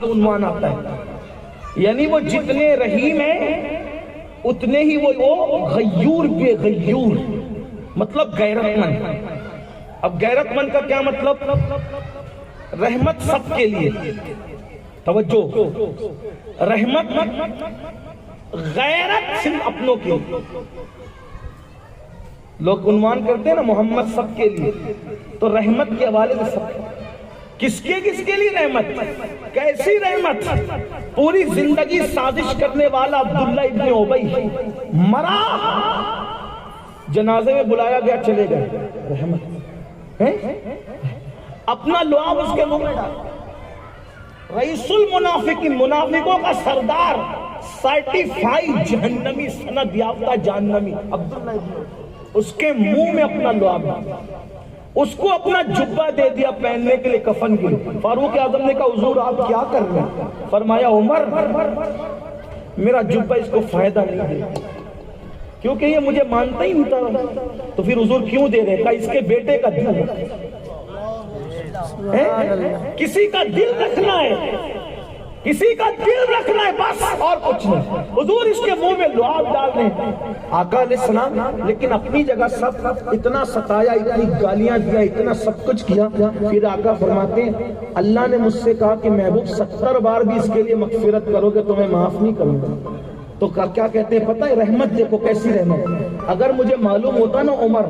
عنوان آتا ہے، یعنی وہ جتنے رحیم ہیں اتنے ہی وہ غیور بے غیور، مطلب غیرت مند۔ اب غیرت مند کا کیا مطلب؟ رحمت سب کے لیے، توجہ، رحمت غیرت صرف اپنوں کے لیے۔ لوگ عنوان کرتے ہیں نا محمد سب کے لیے، تو رحمت کے حوالے سے سب کس کے لیے رحمت؟ کیسی رحمت؟ پوری زندگی سازش کرنے والا عبداللہ ابن ابی مرا، جنازے میں بلایا گیا، چلے گئے، رحمت ہے؟ اپنا لعاب اس کے منہ میں ڈالا۔ رئیس المنافقین، منافقوں کا سردار، سرٹیفائیڈ جہنمی، سند یافتہ جہنمی عبداللہ ابن ابی، اس کے منہ میں اپنا لعاب ڈالا، اس کو اپنا جبہ دے دیا پہننے کے لیے، کفن کے لیے۔ فاروق اعظم نے کہا حضور آپ کیا کر رہے ہیں؟ فرمایا عمر میرا جبہ اس کو فائدہ نہیں دے، کیونکہ یہ مجھے مانتا ہی نہیں تھا، تو پھر حضور کیوں دے رہے؟ کہا اس کے بیٹے کا دل ہے، کسی کا دل رکھنا ہے، کسی کا دل رکھنا ہے، بس اور کچھ نہیں۔ حضور اس کے منہ میں لعاب ڈال رہے ہیں، آقا علیہ السلام، لیکن اپنی جگہ سب اتنا ستایا، اتنی گالیاں دیا، اتنا سب کچھ کیا، پھر آقا فرماتے ہیں اللہ نے مجھ سے کہا کہ محبوب 70 بار بھی اس کے لیے مغفرت کرو گے تو میں معاف نہیں کروں گا۔ تو کیا کہتے ہیں پتہ ہے؟ رحمت دیکھو کیسی رحمت۔ اگر مجھے معلوم ہوتا نا عمر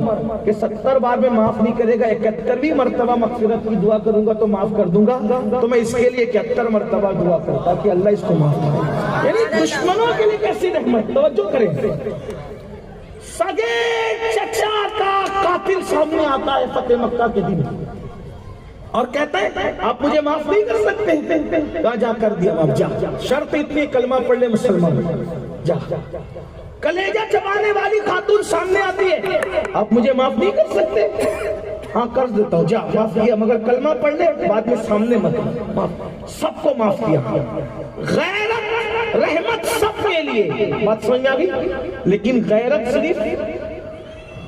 کہ 70 بار میں معاف نہیں کرے گا، 71ویں مرتبہ مغفرت کی دعا کروں گا تو معاف کر دوں گا، تو میں اس کے لیے 71 مرتبہ دعا کرتا کہ اللہ اس کو معاف کرے۔ یعنی دشمنوں کے لیے کیسی رحمت، توجہ کریں۔ سگے چچا کا قاتل سامنے آتا ہے فتح مکہ کے دن اور کہتا ہے آپ مجھے معاف نہیں کر سکتے، کہا جا کر دیا معاف، جا، شرط اتنی کلمہ پڑھ لے مسلمان، جا۔ کلیجہ چبانے والی خاتون سامنے آتی ہے، آپ مجھے معاف نہیں کر سکتے، ہاں کر دیتا ہوں، جا، معاف کیا، مگر کلمہ پڑھ لے، بعد میں سامنے مت، معاف، سب کو معاف کیا۔ غیرت رحمت سب کے لیے، بات سمجھ آ گئی؟ لیکن غیرت صرف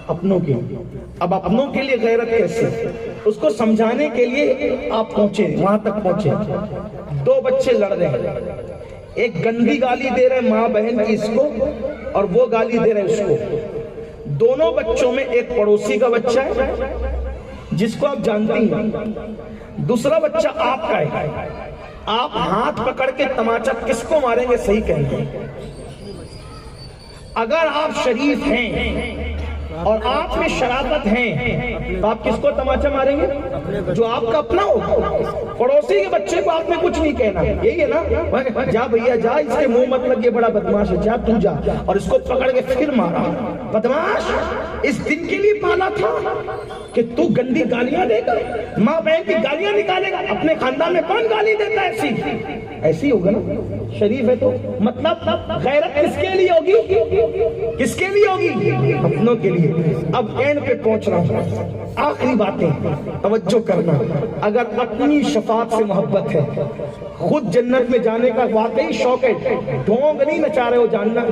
اپنوں کے لیے۔ اب اپنوں کے لیے غیرت کیسے؟ اس کو سمجھانے کے لیے آپ پہنچے، وہاں تک پہنچے، دو بچے لڑ رہے ہیں، ایک گندی گالی دے رہے ماں بہن کی اس کو، اور وہ گالی دے رہے اس کو۔ دونوں بچوں میں ایک پڑوسی کا بچہ ہے جس کو آپ جانتی ہیں، دوسرا بچہ آپ کا ہے۔ آپ ہاتھ پکڑ کے تماچا کس کو ماریں گے؟ صحیح کہیں گے۔ اگر آپ شریف ہیں اور آپ میں شرافت ہیں تو آپ کس کو تماچا ماریں گے؟ جو آپ کا اپنا ہو۔ پڑوسی کے بچے کو آپ نے کچھ نہیں کہنا، یہی ہے نا، جا بھیا جا، اس کے منہ مت لگ، یہ بڑا بدماش ہے، جا تو جا، اور اس کو پکڑ کے پھر مارا۔ بدماش اس دن کے لیے پالا تھا کہ تو گندی گالیاں دے گا، ماں بہن کی گالیاں نکالے گا، اپنے خاندان میں کون گالی دیتا ہے؟ ایسی ہوگا نا، شریف ہے تو۔ مطلب غیرت کس کے لیے ہوگی؟ کس کے لیے ہوگی؟ اپنوں کے لیے۔ اب اینڈ پہ پہنچ رہا ہوں، آخری باتیں توجہ کرنا۔ اگر اپنی شفاعت سے محبت ہے، خود جنت میں جانے کا واقعی شوق ہے، ڈھونگ نہیں نچا رہے ہو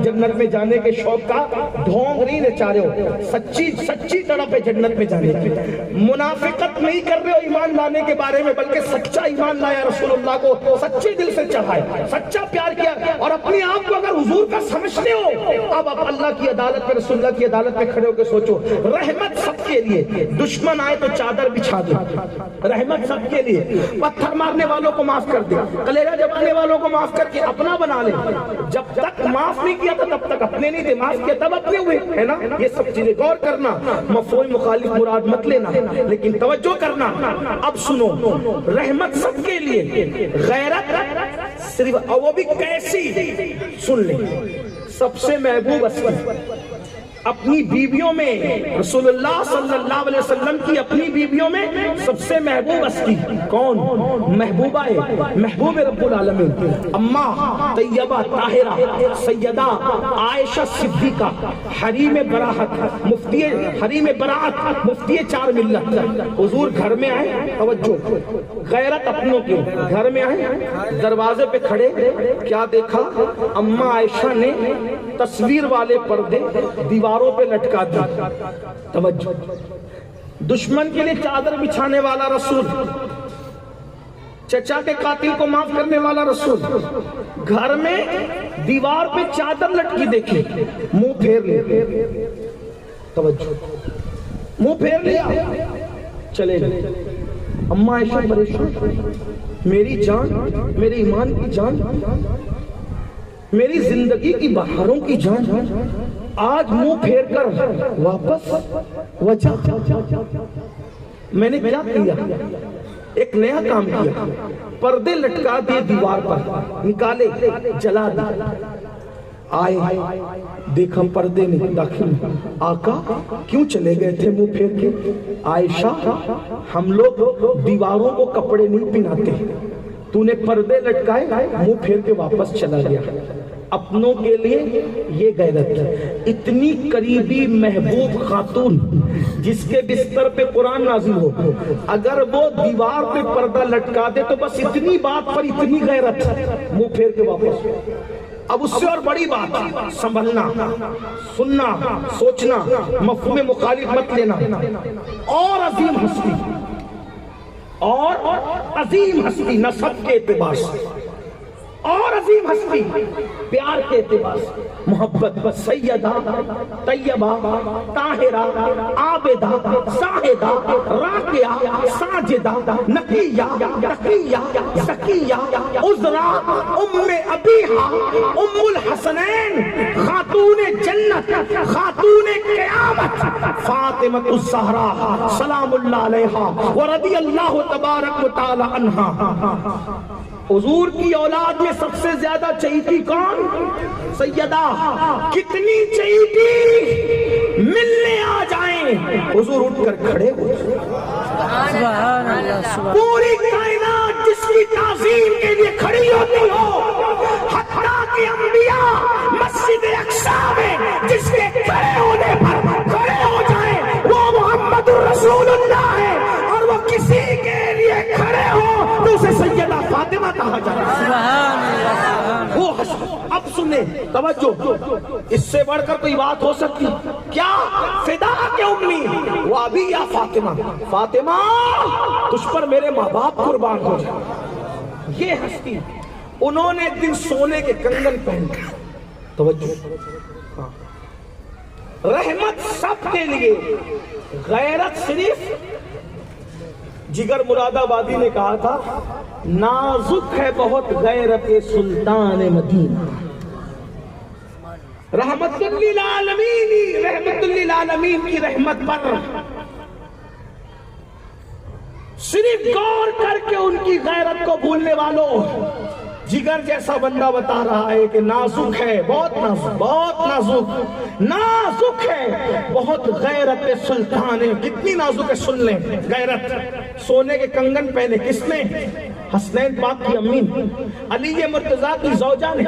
جنت میں جانے کے شوق کا، ڈھونگ نہیں نچا رہے ہو، سچی طرف ہے جنت میں جانے کی، منافقت نہیں کر رہے ہو ایمان لانے کے بارے میں، بلکہ سچا ایمان لایا، رسول اللہ کو سچے دل سے چاہا ہے، سچا پیار کیا، اور اپنے آپ کو اگر حضور کا سمجھتے ہو، اب آپ اللہ کی عدالت پہ، رسول اللہ کی عدالت پہ کھڑے ہو کے سوچو، رحمت سب کے لیے، دشمن آئے تو چادر بچھا دے، رحمت سب کے لیے، پتھر مارنے والوں کو معاف کر دے، کلیجہ جبانے والوں کو معاف کر کے اپنا بنا لے۔ جب تک معاف نہیں کیا تھا تب تک اپنے نہیں تھے، معاف کیا تب اپنے ہوئے، ہے نا؟ یہ سب چیزیں غور کرنا، مفہوم مخالف مراد مت لینا، لیکن توجہ کرنا۔ اب سنو، رحمت سب کے لیے، غیرت صرف، اور وہ بھی کیسی؟ سن لیں، سب سے محبوب اپنی بیویوں میں، رسول اللہ صلی اللہ علیہ وسلم کی اپنی بیویوں میں سب سے محبوب ہستی کون؟ محبوبہ ہے، محبوب رب العالمین، اماں طیبہ طاہرہ سیدہ عائشہ صدیقہ، حریم براعت، مفتی 4 ملت۔ حضور گھر میں آئے، توجہ، غیرت اپنوں کے، گھر میں آئے، دروازے پہ کھڑے، کیا دیکھا؟ اماں عائشہ نے تصویر والے پردے دیواروں پہ لٹکا دی۔ توجہ، دشمن کے لیے چادر بچھانے والا رسول، چچا کے قاتل کو معاف کرنے والا رسول، گھر میں دیوار پہ چادر لٹکی دیکھی، منہ پھیر لیا، توجہ، منہ پھیر لیا، چلے گئے۔ اماں عائشہ پریشان، میری جان، میرے ایمان کی جان، میری زندگی کی بہاروں کی جان، آج منہ پھیر کر واپس وجہ، میں نے کیا کیا؟ ایک نیا کام کیا، پردے لٹکا دیے دیوار پر، نکالے، جلا دیے، آئے، دیکھا پردے نہیں داخل، آقا کیوں چلے گئے تھے منہ پھیر کے؟ عائشہ ہم لوگ دیواروں کو کپڑے نہیں پہناتے، تو نے پردے لٹکائے، منہ پھیر کے واپس چلا گیا۔ اپنوں کے لیے یہ غیرت ہے۔ اتنی قریبی محبوب خاتون جس کے بستر پہ قرآن نازل ہو، اگر وہ دیوار پہ پردہ لٹکا دے تو بس اتنی بات پر اتنی غیرت، منہ پھیر کے واپس۔ اب اس سے اور بڑی بات، سنبھلنا، سننا، سوچنا، مفہوم مخالف مت لینا۔ اور عظیم ہستی، اور عظیم ہستی نسب کے اعتبار سے، اور عظیم ہستی پیار کے اعتبار سے، محبت، سیدہ، طیبہ، طاہرہ، عابدہ، زاہدہ، راکعہ، ساجدہ، نقیہ، تقیہ، زکیہ، عذرا، ام ابیہا، ام الحسنین، خاتون جنت، خاتون قیامت، فاطمہ الزہرا سلام اللہ علیہا ورضی اللہ تبارک و تعالی عنہا۔ حضور کی اولاد میں سب سے زیادہ چہیتی کون؟ سیدہ۔ کتنی چہیتی؟ ملنے آ جائیں، حضور اٹھ کر کھڑے ہو جائیں۔ پوری کائنات جس کی تعظیم کے لیے کھڑی ہوتی ہو، حتیٰ کہ انبیاء مسجد اقصیٰ میں جس کے کھڑے ہونے پر کھڑے ہو جائیں، وہ محمد الرسول اللہ ہے، اور وہ کسی کے لیے کھڑے ہو تو اسے سیدہ فاطمہ کہا جائے۔ وہ اب سنیں، توجہ، اس سے بڑھ کر کوئی بات ہو سکتی؟ کیا فدا کے امی وہ ابھی یا فاطمہ، فاطمہ تجھ پر میرے ماں باپ قربان ہو جائے۔ یہ ہستی، انہوں نے ایک دن سونے کے کنگن پہنے، توجہ، رحمت سب کے لیے، غیرت صرف، جگر مراد آبادی نے کہا تھا نازک ہے بہت غیرت سلطان مدینہ، رحمت للعالمین، رحمت للعالمین کی رحمت پر صرف غور کر کے ان کی غیرت کو بھولنے والوں، جگر جیسا بندہ بتا رہا ہے کہ نازک ہے، بہت نازک، بہت نازک، نازک ہے بہت غیرت سلطان ہے۔ کتنی نازک ہے سن لیں، غیرت۔ سونے کے کنگن پہنے کس نے؟ حسنین پاک کی امی، علی مرتضیٰ کی زوجہ نے،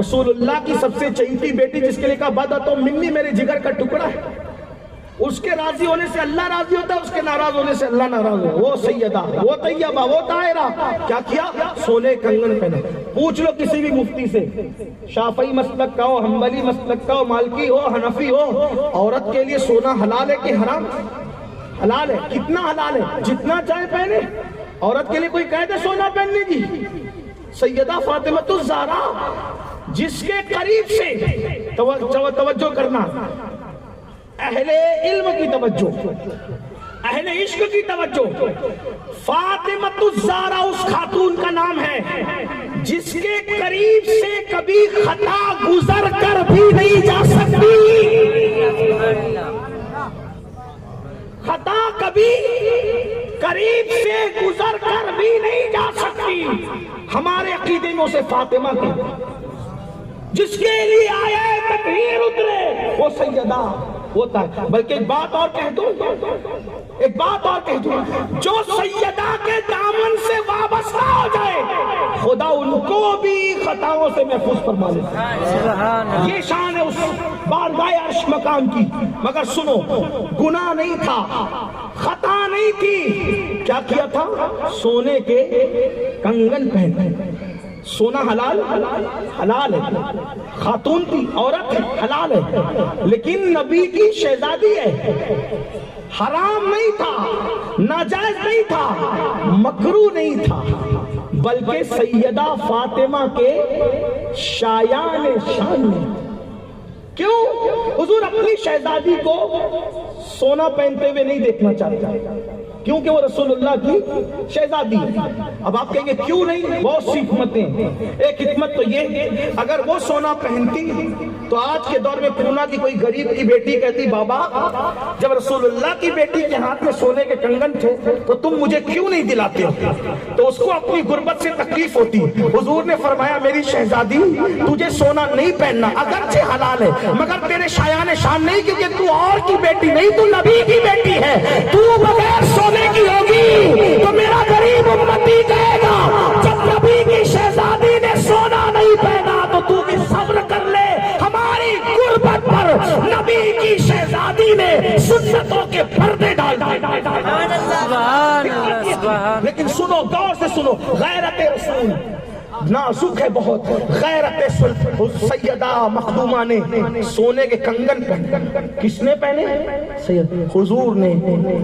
رسول اللہ کی سب سے چہیتی بیٹی جس کے لئے کہا بدہ تو منی میرے جگر کا ٹکڑا ہے، اس کے راضی ہونے سے اللہ راضی ہوتا ہے، اس کے ناراض ہونے سے اللہ ناراض ہے۔ وہ سیدہ، وہ طیبہ، وہ طاہرہ، کیا کیا؟ سونے کنگن پہنے۔ پوچھ لو کسی بھی مفتی سے، شافعی مسلک کا ہو، حنبلی مسلک کا ہو، مالکی ہو، حنفی ہو، عورت کے لیے سونا حلال ہے کہ حرام؟ حلال ہے۔ کتنا حلال ہے؟ جتنا چاہے پہنے۔ عورت کے لیے کوئی قید ہے سونا پہننے کی؟ سیدہ فاطمہ الزہرا جس کے قریب سے توجہ کرنا، اہل علم کی توجہ، اہل عشق کی توجہ، فاطمہ الزہرا اس خاتون کا نام ہے جس کے قریب سے کبھی خطا گزر کر بھی نہیں جا سکتی، خطا کبھی قریب سے گزر کر بھی نہیں جا سکتی۔ ہمارے عقیدے میں اسے فاطمہ کی، جس کے لیے آئے تطہیر اترے، وہ سیدہ ہوتا ہے۔ بلکہ ایک بات اور کہہ دوں، ایک بات اور کہہ دوں، جو سیدہ کے دامن سے وابستہ ہو جائے خدا ان کو بھی خطاؤں سے محفوظ فرما لے۔ یہ شان ہے اس بارگاہ عرش مقام کی۔ مگر سنو، گناہ نہیں تھا، خطا نہیں تھی، کیا کیا تھا؟ سونے کے کنگن پہنے۔ سونا حلال حلال ہے، خاتون تھی، عورت ہے، حلال ہے، لیکن نبی کی شہزادی ہے، حرام نہیں تھا، ناجائز نہیں تھا، مکروہ نہیں تھا۔ بلکہ سیدہ فاطمہ کے شایان شان میں. کیوں؟ حضور اپنی شہزادی کو سونا پہنتے ہوئے نہیں دیکھنا چاہتے کیونکہ وہ رسول اللہ کی شہزادی ہے. اب آپ کہیں گے کیوں نہیں؟ بہت سی حکمتیں. ایک حکمت تو یہ، اگر وہ سونا پہنتی تو آج کے دور میں کیوں نہ کہ کوئی غریب کی بیٹی کہتی بابا جب رسول اللہ کی بیٹی کے ہاتھ میں سونے کے کنگن تھے تو تم مجھے کیوں نہیں دلاتے ہو؟ تو اس کو اپنی غربت سے تکلیف ہوتی. حضور نے فرمایا میری شہزادی تجھے سونا نہیں پہننا، اگرچہ حلال ہے مگر تیرے شایان شان نہیں، کیونکہ تو اور کی بیٹی نہیں، تو نبی کی بیٹی ہے. تو بغیر سونے کی ہوگی تو میرا غریب امتی کہے گا جب نبی کی شہزادی نے سونا نہیں پہنا تو تو بھی صبر کر لے، ہماری غربت پر نبی کی شہزادی نے سنتوں کے پردے ڈال دیے. لیکن سنو، غور سے سنو، غیرت رسول نازک ہے بہت. غیرت سیدہ مخدومہ نے سونے کے کنگن پہنے. کس نے پہنے؟ حضور نے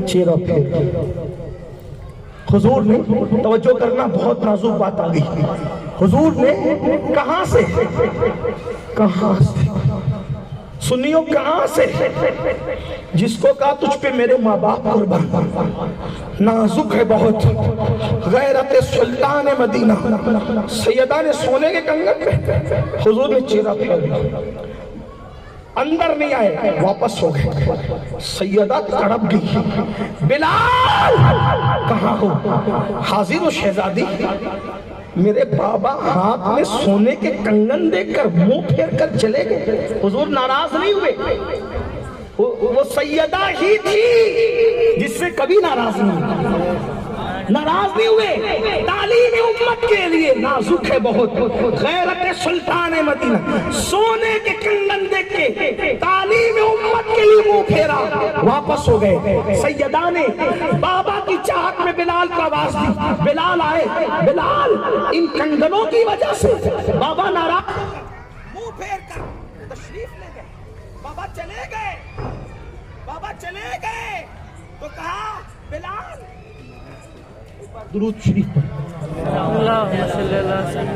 چہرہ پھیر. حضور نے، توجہ کرنا بہت نازک بات آ گئی، حضور نے کہاں سے سنیو کہاں سے؟ جس کو کہا تجھ پہ میرے ماں باپ قربان. نازک ہے بہت. غیرت سلطان مدینہ سیدہ نے سونے کے کنگن پہ. حضور نے چہرہ پھیر. اندر نہیں آئے، واپس ہو گئے. سیدہ تڑپ گئی. بلال کہاں ہو؟ حاضر ہو شہزادی. میرے بابا ہاتھ میں سونے کے کنگن دیکھ کر منہ پھیر کر چلے گئے. حضور ناراض نہیں ہوئے. وہ سیدہ ہی تھی جس سے کبھی ناراض نہیں ہوئے. تعلیم امت کے لیے نازک ہے بہت. غیرت سلطان مدینہ سونے کے کنگن دیکھ کے تعلیم امت کے لیے منہ پھیرا، واپس ہو گئے. سیدہ نے بابا کی چاہت میں بلال کو آواز دی. بلال آئے. بلال ان کنگنوں کی وجہ سے بابا ناراض، منہ پھیر کر تشریف لے گئے. بابا چلے گئے تو کہا بلال درود شریف پڑھ. اللہم صلی اللہ علیہ وسلم.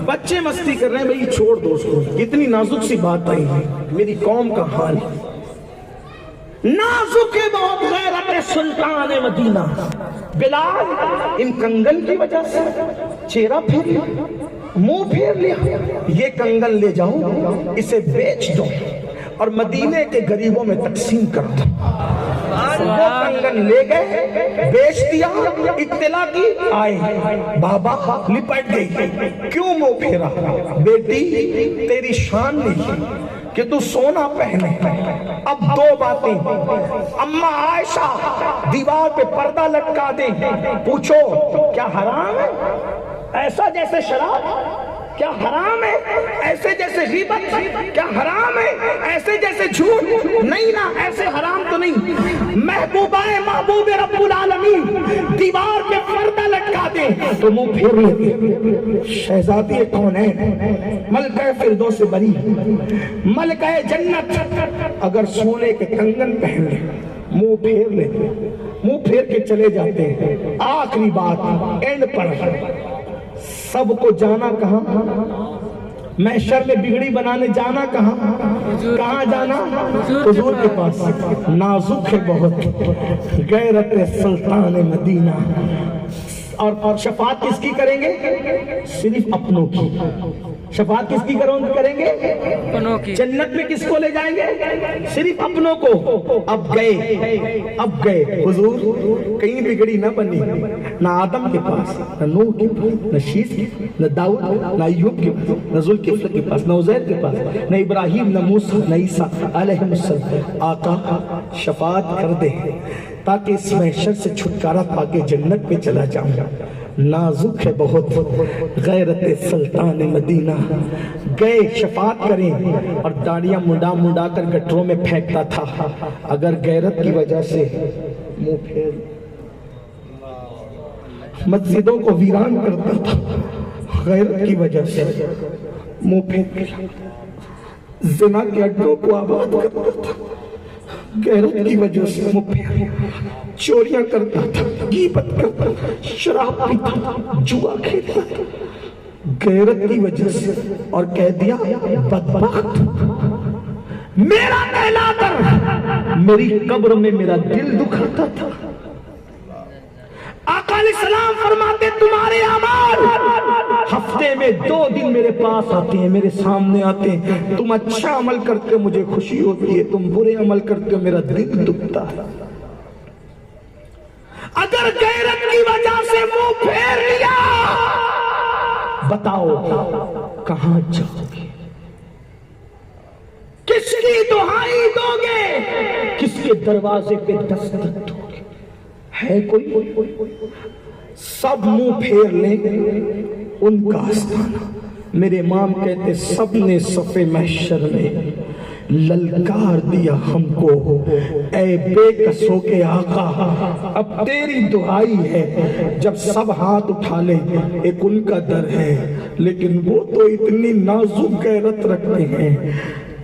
بچے مستی کر رہے ہیں بھئی، چھوڑ دو اس کو. کتنی نازک سی بات آئی ہے. میری قوم کا حال نازک ہے بہت. غیرت سلطان مدینہ. بلال ان کنگن کی وجہ سے چہرہ پھیر لیا، منہ پھیر لیا. یہ کنگن لے جاؤ، اسے بیچ دو اور مدینے کے غریبوں میں تقسیم کر دو. وہ کنگن لے گئے، بیچ دیا. اطلاع کی، آئے بابا لپٹ گئی. کیوں منہ پھیرا؟ بیٹی تیری شان نہیں کہ تو سونا پہنے. اب دو باتیں. اماں عائشہ دیوار پہ پردہ لٹکا دیں، پوچھو کیا حرام ہے؟ ایسا جیسے شراب کیا حرام ہے؟ ایسے جیسے غیبت کیا حرام ہے؟ ایسے جیسے جھوٹ نہیں نا، ایسے حرام تو نہیں. محبوبہ محبوب رب العالمین دیوار پہ پردہ لٹکا دے تو منہ پھیر لیتے. شہزادی کون ہے؟ ملکہ فردوس بری، ملکہ جنت. اگر سونے کے کنگن پہن لے، منہ پھیر لے، منہ پھیر کے چلے جاتے ہیں. آخری بات اینڈ پر، سب کو جانا کہاں؟ محشر میں بگڑی بنانے جانا کہاں؟ کہاں جانا؟ حضور کے پاس. نازک ہے بہت. غیرت سلطان مدینہ. اور شفاعت کس کی کریں گے؟ صرف اپنوں کی. شفاعت کس کی کریں گے؟ جنت میں کس کو لے جائیں گے؟ صرف اپنوں کو. اب گئے حضور. کہیں بگڑی نہ بنی. نہ آدم کے پاس، نہ نوح کے پاس، نہ شیس کے پاس، نہ داؤد، نہ ایوب کے پاس، نہ ذوالکفل کے پاس، نہ عزیر کے پاس، نہ ابراہیم، نہ موسیٰ، نہ عیسیٰ علیہ السلام. آقا شفاعت کر دے تاکہ اس محشر سے چھٹکارا پا کے جنت پہ چلا جاؤں گا. نازک ہے بہت. غیرت سلطان مدینہ. گئے شفاعت کریں اور داڑیاں منڈا کر گٹروں میں پھینکتا تھا. اگر غیرت کی وجہ سے منہ پھیر، مسجدوں کو ویران کرتا تھا. غیرت کی وجہ سے منہ پھیر. زنا کے اڈوں کو آباد کرتا تھا، غیرت کی وجہ سے منہ پھیر، چوریاں کرتا تھا، غیبت کرتا تھا، شراب پیتا تھا، جوا کھیلتا تھا، غیرت کی وجہ سے، اور کہہ دیا بدبخت، میرا کہلا کر، میری قبر میں میرا دل دکھاتا تھا۔ آقا علیہ السلام فرماتے تمہارے اعمال ہفتے میں 2 دن میرے پاس آتے ہیں، میرے سامنے آتے ہیں، تم اچھا عمل کرتے ہو مجھے خوشی ہوتی ہے، تم برے عمل کرتے ہو میرا دل دکھتا ہے۔ اگر غیرت کی وجہ سے منہ پھیر لیا، بتاؤ کہاں جاؤ گے؟ کس کی دہائی دو گے؟ کس کے دروازے پہ دستک دو گے؟ ہے کوئی؟ سب منہ پھیر لیں ان کا آستانہ۔ میرے امام کہتے سب نے صف محشر میں للکار دیا ہم کو، اے بے قصوں کے آقا اب تیری دعائی ہے۔ جب سب ہاتھ اٹھا لیں ایک ان کا در ہے، لیکن وہ تو اتنی نازک غیرت رکھتے ہیں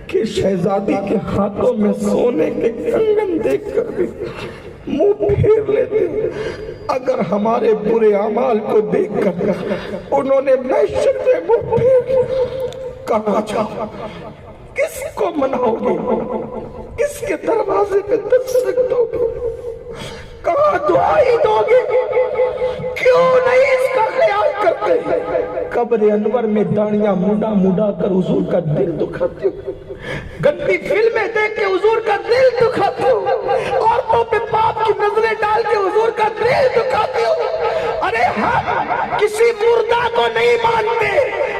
کہ شہزادی کے ہاتھوں میں سونے کے کنگن دیکھ کر بھی منہ پھیر لیتے ہیں۔ اگر ہمارے برے اعمال کو دیکھ کر انہوں نے محشر میں منہ پھیر کہاں جاؤ؟ کس کو مناؤ گے؟ کس کے دروازے پہ دستک دو گے؟ کہاں دعائی دو گے؟ کیوں نہیں اس کا خیال کرتے؟ قبر انور میں داڑیاں مڈا مڈا کر حضور کا دل دکھاتے ہو، گندی فلمیں دیکھ کے حضور کا دل دکھاتے ہو، عورتوں پہ پاپ کی نظریں ڈال کے حضور کا دل دکھاتے ہو۔ ارے ہم کسی مردہ کو نہیں مانتے،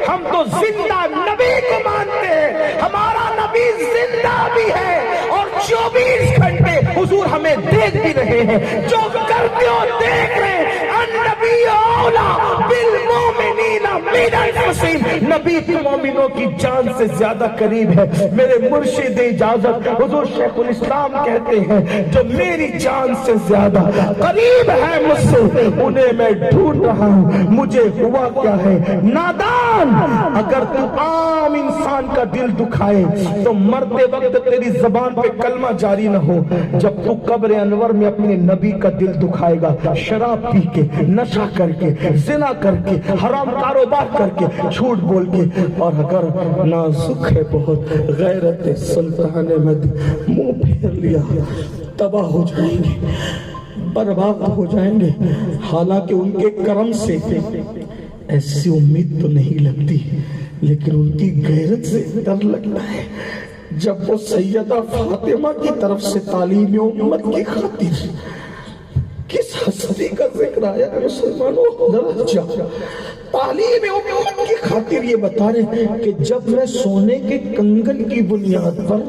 ہم تو زندہ نبی کو مانتے ہیں۔ ہمارا نبی زندہ بھی ہے اور 24 گھنٹے حضور ہمیں دیکھ بھی رہے ہیں، جو کرتے ہو دیکھ رہے ہیں۔ النبی اولا بالمومنین من انفسہم، نبی مومنوں کی جان سے زیادہ قریب ہے۔ میرے مرشد اجازت حضور شیخ الاسلام کہتے ہیں جو میری جان سے زیادہ قریب ہے مجھ سے، انہیں میں ڈھونڈ رہا ہوں، مجھے ہوا کیا ہے؟ نادان، اگر تو عام انسان کا دل دکھائے تو مرتے وقت تیری زبان پہ کلمہ جاری نہ ہو۔ جب تو قبر انور میں اپنے نبی کا دل دکھائے گا، شراب پی کے، نشہ کر کے، زنا کر کے، حرام کاروبار کر کے، جھوٹ بول کے، اور اگر نازک ہے بہت غیرت سلطان مد منہ پھیر لیا، تباہ ہو جائیں گے، برباد ہو جائیں گے۔ حالانکہ ان کے کرم سے ایسی امید تو نہیں لگتی، لیکن ان کی غیرت سے ڈر لگتا ہے۔ جب وہ سیدہ فاطمہ کی طرف سے تعلیم امت کی خاطر، کس ہستی کا ذکر آیا مسلمانوں؟ تعلیم امت کی خاطر یہ بتا رہے ہیں کہ جب میں سونے کے کنگن کی بنیاد پر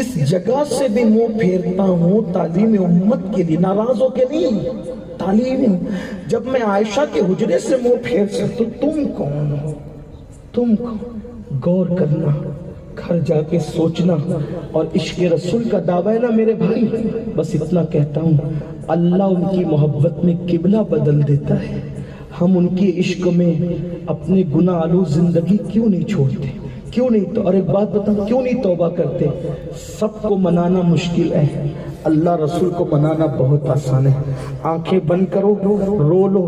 اس جگہ سے بھی منہ پھیرتا ہوں تعلیم امت کے لیے، ناراض ہو کے نہیں، تعلیم، جب میں عائشہ کے حجرے سے منہ پھیر سکتا ہوں، تم کون ہو؟ تم کون؟ غور کرنا، گھر جا کے سوچنا، اور عشق رسول کا دعویٰ ہے نا میرے بھائی۔ بس اتنا کہتا ہوں، اللہ ان کی محبت میں قبلہ بدل دیتا ہے، ہم ان کی عشق میں اپنے گناہ آلود زندگی کیوں نہیں چھوڑتے؟ کیوں نہیں؟ تو اور ایک بات بتاؤں، کیوں نہیں توبہ کرتے؟ سب کو منانا مشکل ہے، اللہ رسول کو منانا بہت آسان ہے۔ آنکھیں بند کرو، رو لو،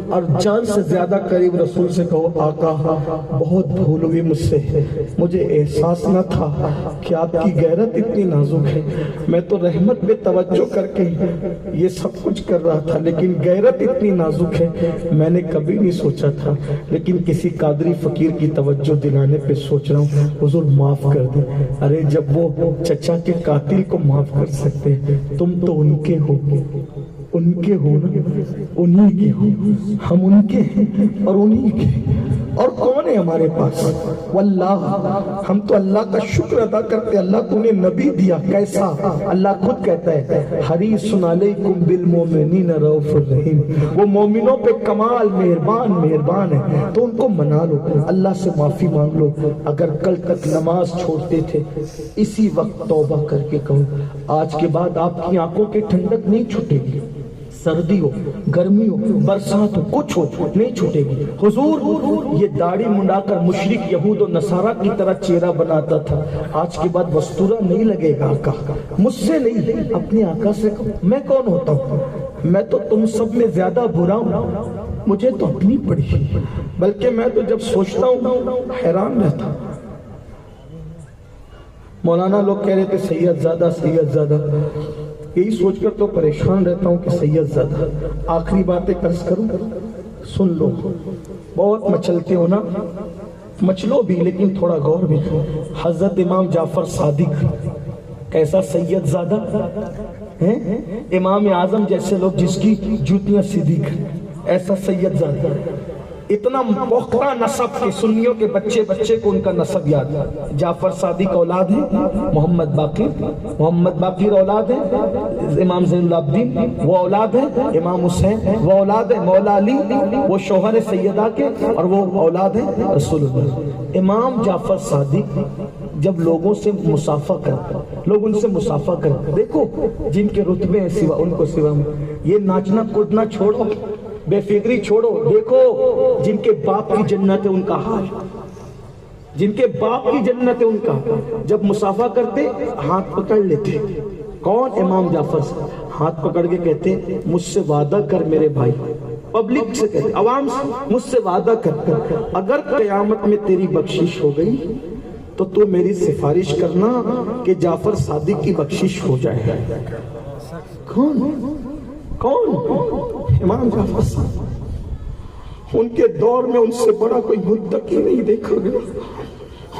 اور جان سے زیادہ قریب رسول سے کہو آقا بہت بھول ہوئی مجھ سے، مجھے احساس نہ تھا کہ آپ کی غیرت اتنی نازک ہے، میں تو رحمت پہ توجہ کر کے یہ سب کچھ کر رہا تھا، لیکن غیرت اتنی نازک ہے میں نے کبھی نہیں سوچا تھا، لیکن کسی قادری فقیر کی توجہ دلانے پہ سوچ رہا ہوں، حضور معاف کر دیں۔ ارے جب وہ چچا کے قاتل کو معاف کر سکتے تم تو ان کے ہو، ان کے ہو نا، انہی کے ہو، ہم ان کے ہیں اور انہی کے، اور کون ہے ہمارے پاس؟ واللہ ہم تو اللہ کا شکر ادا کرتے، اللہ کو انہیں نبی دیا، کیسا؟ اللہ خود کہتا ہے حریص علیکم بالمومنین رؤوف الرحیم، وہ مومنوں پہ کمال مہربان ہے، تو ان کو منا لو، اللہ سے معافی مانگ لو۔ اگر کل تک نماز چھوڑتے تھے اسی وقت توبہ کر کے کہو، آج کے بعد آپ کی آنکھوں کے ٹھنڈک نہیں چھٹے گی، سردی ہو، گرمی ہو، برسات ہو، کچھ ہو، نہیں چھوٹے گی۔ حضور یہ داڑھی منڈا کر مشرک یہود و نصارہ کی طرح چہرہ بناتا تھا، آج کے بعد وستورہ نہیں لگے گا آقا، مجھ سے نہیں، اپنے آقا سے کہو میں کون ہوتا ہوں؟ میں تو تم سب میں زیادہ برا ہوں، مجھے تو اپنی پڑی، بلکہ میں تو جب سوچتا ہوں حیران رہتا ہوں۔ مولانا لوگ کہہ رہے تھے سید زادہ سید زادہ، یہی سوچ کر تو پریشان رہتا ہوں کہ سید زادہ۔ آخری باتیں عرض کروں، سن لو، بہت مچلتے ہو نا، مچلو بھی لیکن تھوڑا غور بھی کرو۔ حضرت امام جعفر صادق کیسا سید زادہ ہیں، امام اعظم جیسے لوگ جس کی جوتیاں صدیق، ایسا سید زادہ، اتنا پختہ نسب کے سنیوں کے بچے بچے کو ان کا نسب یاد ہے۔ جعفر صادق اولاد ہے محمد باقر اولاد ہے امام زین العابدین، وہ اولاد ہے امام حسین، وہ اولاد ہے مولا علی، وہ شوہر سیدہ کے، اور وہ اولاد ہے رسول اللہ۔ امام جعفر صادق جب لوگوں سے مصافحہ کرتے، لوگ ان سے مصافحہ کرتے، دیکھو جن کے رتبے ہیں سوا ان کو سوا میں، یہ ناچنا کودنا چھوڑو، بے فکری چھوڑو، دیکھو جن کے باپ کی جنت ہے ان کا حال، جن کے باپ کی جنت ہے ان کا، جب مصافحہ کرتے ہاتھ پکڑ لیتے، کون؟ امام جعفر سے ہاتھ پکڑ کے کہتے مجھ سے وعدہ کر میرے بھائی، پبلک سے کہتے، عوام سے، مجھ سے وعدہ کر، اگر قیامت میں تیری بخشش ہو گئی تو تو میری سفارش کرنا کہ جعفر صادق کی بخشش ہو جائے۔ کون؟ امام جعفر صادق۔ ان کے دور میں ان سے بڑا کوئی متقی نہیں دیکھا گیا،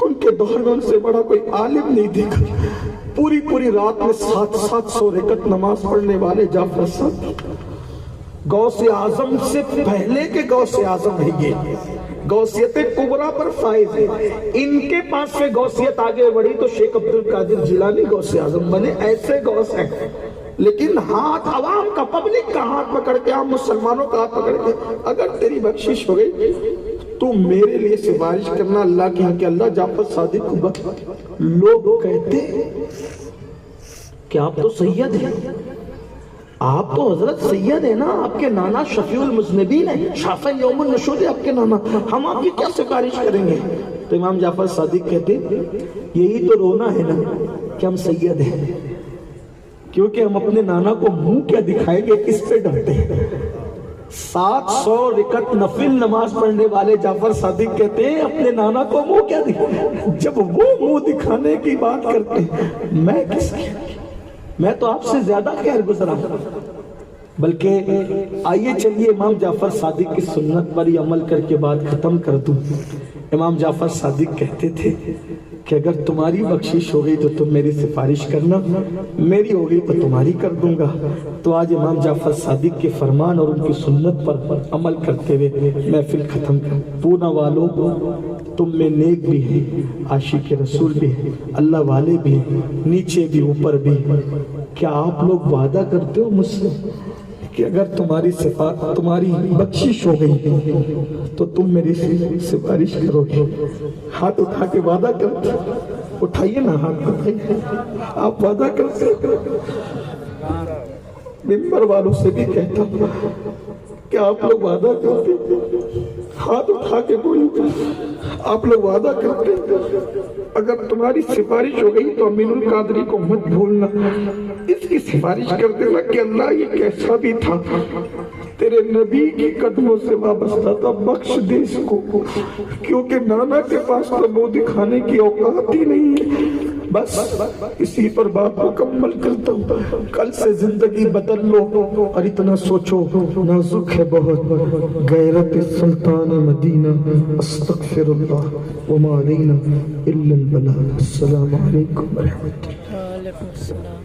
ان کے دور میں ان سے بڑا کوئی عالم نہیں دیکھا گیا۔ پوری رات میں 700 رکعت نماز پڑھنے والے جعفر صادق، غوث اعظم سے پہلے کے غوث اعظم ہے، یہ غوثیت کبریٰ پر فائز ہے۔ ان کے پاس سے غوثیت آگے بڑھی تو شیخ عبد القادر جیلانی غوث اعظم بنے، ایسے غوث ہیں۔ لیکن ہاتھ عوام کا، پبلک کا ہاتھ پکڑ کے، عام مسلمانوں کا ہاتھ پکڑ کے اگر تیری بخشش ہو گئی تو میرے لیے سفارش کرنا اللہ کی، کہ اللہ جعفر صادق کو بخش۔ لوگ کہتے کہ آپ تو سید ہیں، آپ تو حضرت سید ہیں نا، آپ کے نانا شفیع المذنبین ہیں، شافع یوم النشور ہے آپ کے نانا، ہم آپ کی کیا سفارش کریں گے؟ تو امام جعفر صادق کہتے یہی تو رونا ہے نا کہ ہم سید ہیں، کیونکہ ہم اپنے نانا کو منہ کیا دکھائیں گے، کس پہ ڈرتے ہیں۔ 700 رکعت نفل نماز پڑھنے والے جعفر صادق کہتے ہیں اپنے نانا کو منہ کیا دکھائیں، جب وہ منہ دکھانے کی بات کرتے ہیں میں کس کی، میں تو آپ سے زیادہ خیر گزرا۔ بلکہ آئیے چلیے امام جعفر صادق کی سنت پر ہی عمل کر کے بات ختم کر دوں۔ امام جعفر صادق کہتے تھے کہ اگر تمہاری بخشش ہو گئی تو تم میری سفارش کرنا، میری ہو گئی تو تمہاری کر دوں گا۔ تو آج امام جعفر صادق کے فرمان اور ان کی سنت پر عمل کرتے ہوئے محفل ختم کر۔ پونا والوں تم میں نیک بھی ہیں، عاشق رسول بھی ہیں، اللہ والے بھی ہیں، نیچے بھی اوپر بھی۔ کیا آپ لوگ وعدہ کرتے ہو مجھ سے کہ اگر تمہاری بخشش ہو گئی تو تم میری سفارش کرو گے؟ ہاتھ اٹھا کے وعدہ کرتے، اٹھائیے نا ہاتھ اٹھائیے، آپ وعدہ کرتے ہو؟ ممبر والوں سے بھی کہتا ہوں کہ آپ لوگ وعدہ کرتے، ہاتھ اٹھا کے بولو، آپ لوگ وعدہ کرتے اگر تمہاری سفارش ہو گئی تو امین القادری کو مت بھولنا، اس کی سفارش کر دینا کہ اللہ یہ کیسا بھی تھا تیرے نبی کی قدموں سے وابستہ تھا، بخش دے اس کو، کیونکہ نانا کے پاس تو منہ دکھانے کی اوقات ہی نہیں ہے۔ بس اسی پر بات مکمل کرتا ہوں، کل سے زندگی بدل لو اور اتنا سوچو نازک ہے بہت غیرت سلطان مدینہ، استغفر اللہ وما علینا الا البلاغ۔ السلام علیکم ورحمۃ اللہ۔ وعلیکم السلام۔